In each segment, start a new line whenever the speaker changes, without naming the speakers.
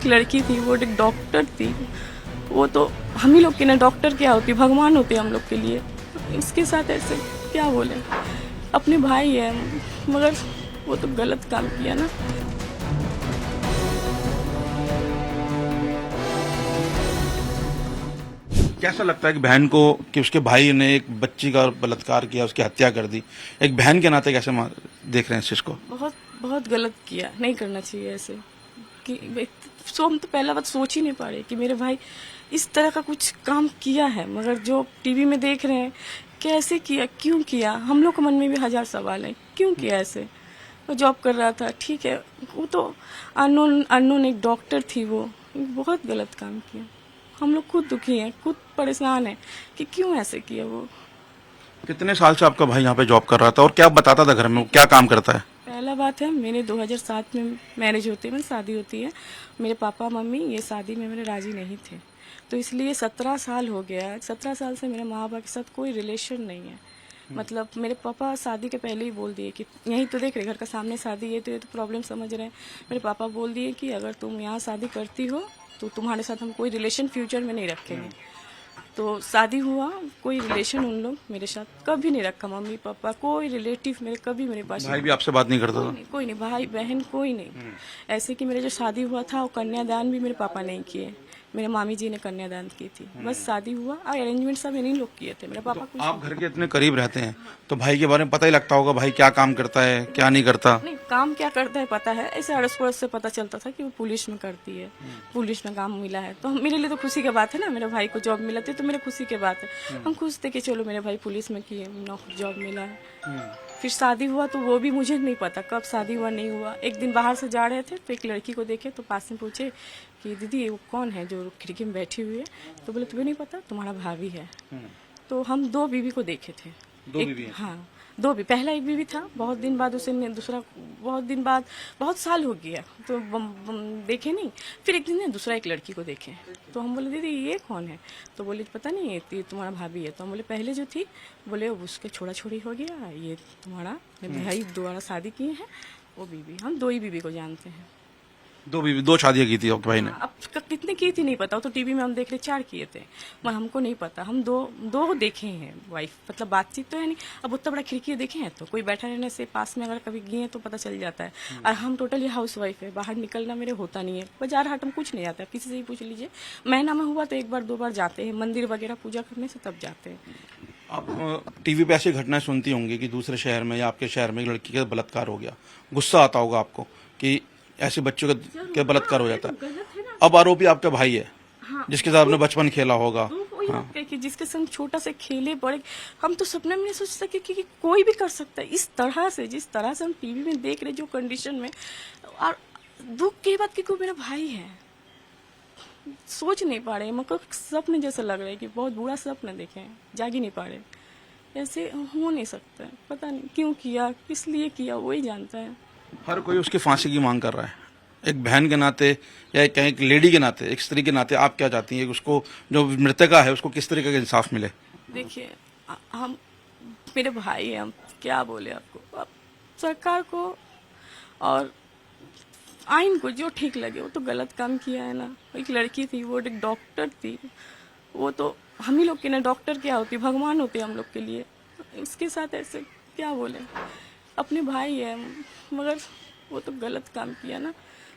एक लड़की थी, वो एक डॉक्टर थी। वो तो हम ही लोग की ना डॉक्टर क्या होती, भगवान होते हम लोग के लिए। इसके साथ ऐसे क्या बोले, अपने भाई है मगर वो तो गलत काम किया ना।
कैसा लगता है कि बहन को कि उसके भाई ने एक बच्ची का बलात्कार किया, उसकी हत्या कर दी, एक बहन के नाते कैसे देख रहे हैं इस चीज को?
बहुत बहुत गलत किया, नहीं करना चाहिए ऐसे। कि हम तो पहला बात सोच ही नहीं पा रहे कि मेरे भाई इस तरह का कुछ काम किया है, मगर जो टीवी में देख रहे हैं कैसे किया, क्यों किया, हम लोग के मन में भी हजार सवाल है, क्यों किया ऐसे। वो जॉब कर रहा था, ठीक है, वो तो अननोन एक डॉक्टर थी, वो बहुत गलत काम किया। हम लोग खुद दुखी हैं, खुद परेशान हैं कि क्यों ऐसे किया। वो
कितने साल से आपका भाई यहाँ पे जॉब कर रहा था और क्या बताता था घर में, क्या काम करता है?
पहला बात है, मेरे 2007 में मैरिज होती है, मेरी शादी होती है। मेरे पापा मम्मी ये शादी में मेरे राजी नहीं थे, तो इसलिए 17 साल हो गया। 17 साल से मेरे माँ बाप के साथ कोई रिलेशन नहीं है। मतलब मेरे पापा शादी के पहले ही बोल दिए कि यहीं तो देख रहे घर का सामने शादी है, तो ये तो प्रॉब्लम समझ रहे हैं। मेरे पापा बोल दिए कि अगर तुम यहाँ शादी करती हो तो तुम्हारे साथ हम कोई रिलेशन फ्यूचर में नहीं रखेंगे। तो शादी हुआ, कोई रिलेशन उन लोग मेरे साथ कभी नहीं रखा। मम्मी पापा कोई रिलेटिव मेरे कभी मेरे पास
भाई भी आपसे बात नहीं करता था?
कोई नहीं, भाई बहन कोई नहीं। ऐसे कि मेरे जो शादी हुआ था वो कन्यादान भी मेरे पापा नहीं किए, मेरे मामी जी ने कन्यादान की थी। बस शादी हुआ और अरेंजमेंट सब इन्हीं लोग किए थे, मेरे पापा कुछ
आप घर के इतने करीब रहते हैं तो भाई के बारे में पता ही लगता होगा, भाई क्या काम करता है क्या नहीं करता?
नहीं, काम क्या करता है पता है, ऐसे अड़ोस पड़ोस से पता चलता था कि वो पुलिस में करती है, पुलिस में काम मिला है। तो मेरे लिए तो खुशी की बात है ना, मेरे भाई को जॉब मिला थी तो मेरे खुशी की बात है। हम खुश थे कि चलो मेरे भाई पुलिस में किए, जॉब मिला है। फिर शादी हुआ तो वो भी मुझे नहीं पता कब शादी हुआ नहीं हुआ। एक दिन बाहर से जा रहे थे तो एक लड़की को देखे, तो पास में पूछे कि दीदी वो कौन है जो खिड़की में बैठी हुई है? तो बोले तुम्हें नहीं पता, तुम्हारा भाभी है। तो हम दो बीवी को देखे थे।
दो बीवी हैं?
हाँ, दो भी, पहला एक बीवी था, बहुत दिन बाद उसे दूसरा, बहुत दिन बाद, बहुत साल हो गया तो देखे नहीं। फिर एक दिन ने दूसरा एक लड़की को देखे, तो हम बोले दीदी ये कौन है? तो बोले पता नहीं ये तुम्हारा भाभी है। तो हम बोले पहले जो थी, बोले उसके छोड़ा छोड़ी हो गया, ये तुम्हारा भाई दोबारा शादी किए हैं वो बीवी। हम दो ही बीवी को जानते हैं।
दो बीवी, दो शादियां की थी आपके भाई ने?
अब कितने की थी नहीं पता, वो तो टीवी में हम देख रहे 4 किए थे, मगर हमको नहीं पता। हम दो देखे हैं वाइफ, मतलब बातचीत तो है नहीं। अब उतना बड़ा खिड़की देखे हैं तो कोई बैठा रहने से पास में अगर कभी गए तो पता चल जाता है। और हम टोटली हाउस वाइफ है, बाहर निकलना मेरे होता नहीं है। बाजार हाट में कुछ नहीं आता, किसी से ही पूछ लीजिए। महीना में हुआ तो एक बार 2 बार जाते हैं, मंदिर वगैरह पूजा करने से तब जाते हैं।
आप टीवी पे ऐसी घटनाएं सुनती होंगी कि दूसरे शहर में या आपके शहर में एक लड़की का बलात्कार हो गया, गुस्सा आता होगा आपको कि ऐसे बच्चों का बलात्कार हो जाता है। अब आरोपी आपका भाई है, जिसके साथ आपने बचपन खेला होगा।
कि जिसके संग छोटा से खेले बड़े, हम तो सपने में नहीं सोच सके कि कोई भी कर सकता है इस तरह से, जिस तरह से हम टीवी में देख रहे जो कंडीशन में। और दुख की बात कि कोई मेरा भाई है, सोच नहीं पा रहे, मतलब सपने जैसा लग रहा है कि बहुत बुरा सपना देखे हैं, जाग ही नहीं पा रहे। ऐसे हो नहीं सकता है, पता नहीं क्यों किया, किस लिए किया, वही जानता है।
हर कोई उसकी फांसी की मांग कर रहा है। एक बहन के नाते या कहीं एक लेडी के नाते, एक स्त्री के नाते आप क्या चाहती हैं कि उसको, जो मृतका है, उसको किस तरीके का इंसाफ मिले?
देखिए हम, मेरे भाई हैं, हम क्या बोले आपको। अब सरकार को और आइन को जो ठीक लगे, वो तो गलत काम किया है ना। एक लड़की थी, वो एक डॉक्टर थी, वो तो हम ही लोग की ना डॉक्टर क्या होती, भगवान होते हम लोग के लिए। इसके साथ ऐसे क्या बोले, अपने भाई है मगर वो तो गलत काम किया ना।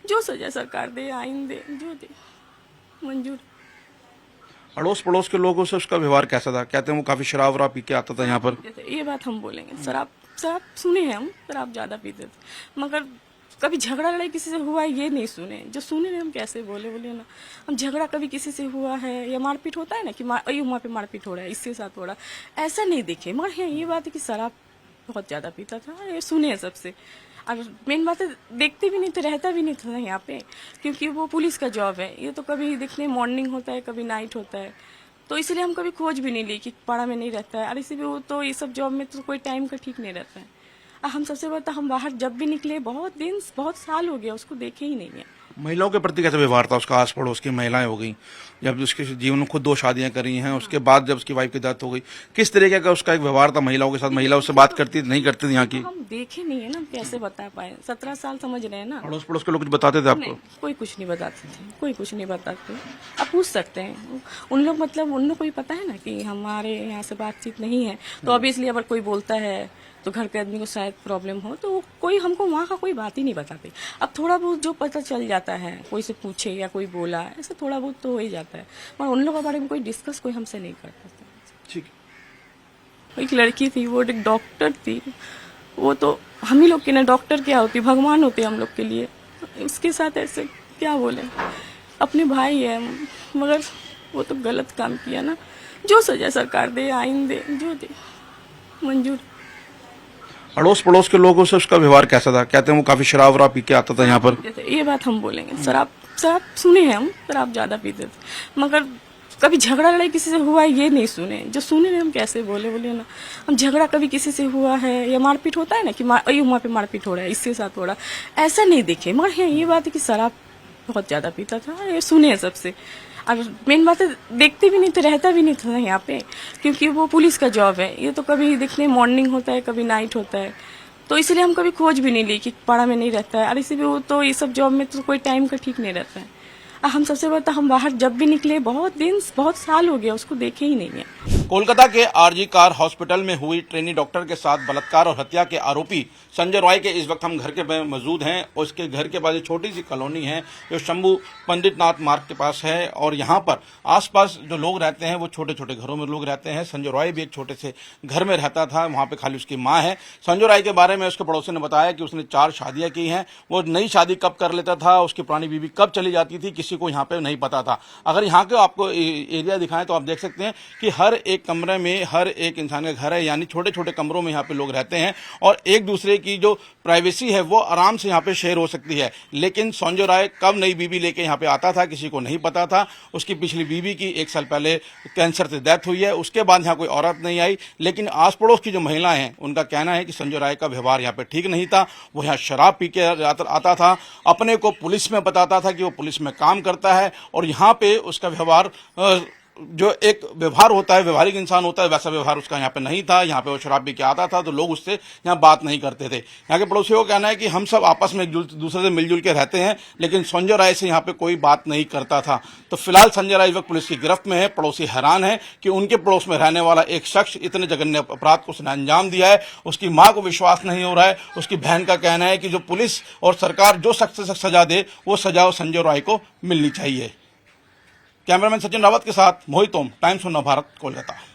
जो सजा सरकार दे, आइन दे, जो दे मंजूर।
अड़ोस पड़ोस के लोगों से उसका व्यवहार कैसा था? कहते हैं वो काफी शराब वराब पी के आता था यहाँ पर।
ये बात हम बोलेंगे, शराब सुने हैं हम, शराब ज्यादा पीते थे, मगर कभी झगड़ा लड़ाई किसी से हुआ है ये नहीं सुने। जो सुने हैं हम कैसे बोले ना, हम झगड़ा कभी किसी से हुआ है या मारपीट होता है ना कि वहाँ पे मारपीट हो रहा है, इसके साथ हो रहा है, ऐसा नहीं देखे। मगर ये बात है कि शराब बहुत ज्यादा पीता था, ये सुने हैं सबसे। और मेन बात है, देखते भी नहीं थे, रहता भी नहीं था यहाँ पे, क्योंकि वो पुलिस का जॉब है। ये तो कभी देखने मॉर्निंग होता है, कभी नाइट होता है, तो इसलिए हम कभी खोज भी नहीं ली कि पाड़ा में नहीं रहता है। और इसी भी वो तो ये सब जॉब में तो कोई टाइम का ठीक नहीं रहता है। और हम सबसे बता, हम बाहर जब भी निकले, बहुत साल हो गया, उसको देखे ही नहीं है।
महिलाओं के प्रति कैसा व्यवहार था उसका? आस पड़ोस की महिलाएं हो गई, जब उसके जीवन में खुद 2 शादियां करी हैं, उसके बाद जब उसकी वाइफ की डेथ हो गई, किस तरीके का उसका एक व्यवहार था महिलाओं के साथ? महिला उससे बात करती नहीं करती थी यहाँ की?
हम देखे नहीं है ना, कैसे बता पाए? 17 साल समझ रहे हैं ना।
अड़ोस पड़ोस के लोग कुछ बताते थे आपको?
नहीं, कोई कुछ नहीं बताते थे, कोई कुछ नहीं बताते। आप पूछ सकते हैं उन लोग, मतलब उन लोग को भी पता है ना कि हमारे यहाँ से बातचीत नहीं है, तो ऑब्वियसली अगर कोई बोलता है तो घर के आदमी को शायद प्रॉब्लम हो, तो कोई हमको वहाँ का कोई बात ही नहीं बताते। अब थोड़ा बहुत जो पता चल जाता है, कोई से पूछे या कोई बोला, ऐसा थोड़ा बहुत तो हो ही जाता है, पर उन लोगों के बारे में कोई डिस्कस कोई हमसे नहीं करता था।
ठीक।
एक लड़की थी, वो एक डॉक्टर थी, वो तो हम ही लोग के ना, डॉक्टर क्या होती, भगवान होते हम लोग के लिए। उसके साथ ऐसे क्या बोले, अपने भाई है, मगर वो तो गलत काम किया ना। जो सजा सरकार दे, आइन दे, जो दे मंजूर।
अड़ोस पड़ोस के लोगों से उसका व्यवहार कैसा था? कहते हैं वो काफी शराब वराब पी के आता था यहाँ पर।
जैसे ये बात हम बोलेंगे, शराब शराब सुने हैं हम, शराब ज्यादा पीते थे, मगर कभी झगड़ा लड़ाई किसी से हुआ है ये नहीं सुने। जो सुने हैं हम कैसे बोले ना, हम झगड़ा कभी किसी से हुआ है या मारपीट होता है ना कि वहाँ पे मारपीट हो रहा है, इसके साथ हो रहा है, ऐसा नहीं देखे। मगर हाँ, ये बात है कि शराब बहुत ज्यादा पीता था, ये सुने हैं सबसे। और मेन बात है, देखते भी नहीं थे, रहता भी नहीं था यहाँ पे, क्योंकि वो पुलिस का जॉब है। ये तो कभी दिखने मॉर्निंग होता है, कभी नाइट होता है, तो इसलिए हम कभी खोज भी नहीं ली कि पाड़ा में नहीं रहता है। और इसी भी वो तो ये सब जॉब में तो कोई टाइम का ठीक नहीं रहता है। हम सबसे बड़ा, हम बाहर जब भी निकले, बहुत साल हो गया, उसको देखे ही नहीं है।
कोलकाता के आरजी कार हॉस्पिटल में हुई ट्रेनी डॉक्टर के साथ बलात्कार और हत्या के आरोपी संजय रॉय के इस वक्त हम घर के में मौजूद हैं। उसके घर के पास एक छोटी सी कॉलोनी है जो शंभू पंडित नाथ मार्ग के पास है, और यहाँ पर आसपास जो लोग रहते हैं वो छोटे छोटे घरों में लोग रहते हैं। संजय रॉय भी एक छोटे से घर में रहता था, वहाँ पे खाली उसकी माँ है। संजय रॉय के बारे में उसके पड़ोसी ने बताया कि उसने 4 शादियां की हैं। वो नई शादी कब कर लेता था, उसकी पुरानी बीवी कब चली जाती थी, किसी को यहाँ पे नहीं पता था। अगर यहाँ के आपको एरिया दिखाएं तो आप देख सकते हैं कि हर एक कमरे में हर एक इंसान का घर है, यानी छोटे छोटे कमरों में यहाँ पे लोग रहते हैं, और एक दूसरे की जो प्राइवेसी है वो आराम से यहाँ पे शेयर हो सकती है। लेकिन संजय राय कब नई बीवी लेके यहाँ पे आता था किसी को नहीं पता था। उसकी पिछली बीवी की 1 साल पहले कैंसर से डेथ हुई है, उसके बाद यहाँ कोई औरत नहीं आई। लेकिन आस पड़ोस की जो महिलाएं हैं उनका कहना है कि संजय राय का व्यवहार यहाँ पे ठीक नहीं था। वो यहाँ शराब पी के आता था, अपने को पुलिस में बताता था कि वो पुलिस में काम करता है, और यहाँ पे उसका व्यवहार जो एक व्यवहार होता है, व्यवहारिक इंसान होता है, वैसा व्यवहार उसका यहाँ पे नहीं था। यहाँ पे वो शराब पी के आता था तो लोग उससे यहाँ बात नहीं करते थे। यहाँ के पड़ोसियों का कहना है कि हम सब आपस में एक दूसरे से मिलजुल के रहते हैं, लेकिन संजय राय से यहाँ पे कोई बात नहीं करता था। तो फिलहाल संजय राय इस वक्त पुलिस की गिरफ्त में है। पड़ोसी हैरान है कि उनके पड़ोस में रहने वाला एक शख्स इतने जघन्य अपराध को उसने अंजाम दिया है। उसकी माँ को विश्वास नहीं हो रहा है। उसकी बहन का कहना है कि जो पुलिस और सरकार जो सख्त से सख्त सजा दे वो सजा संजय राय को मिलनी चाहिए। कैमरामैन सचिन रावत के साथ मोहित ओम, टाइम्स ऑफ नव भारत, कोलकाता।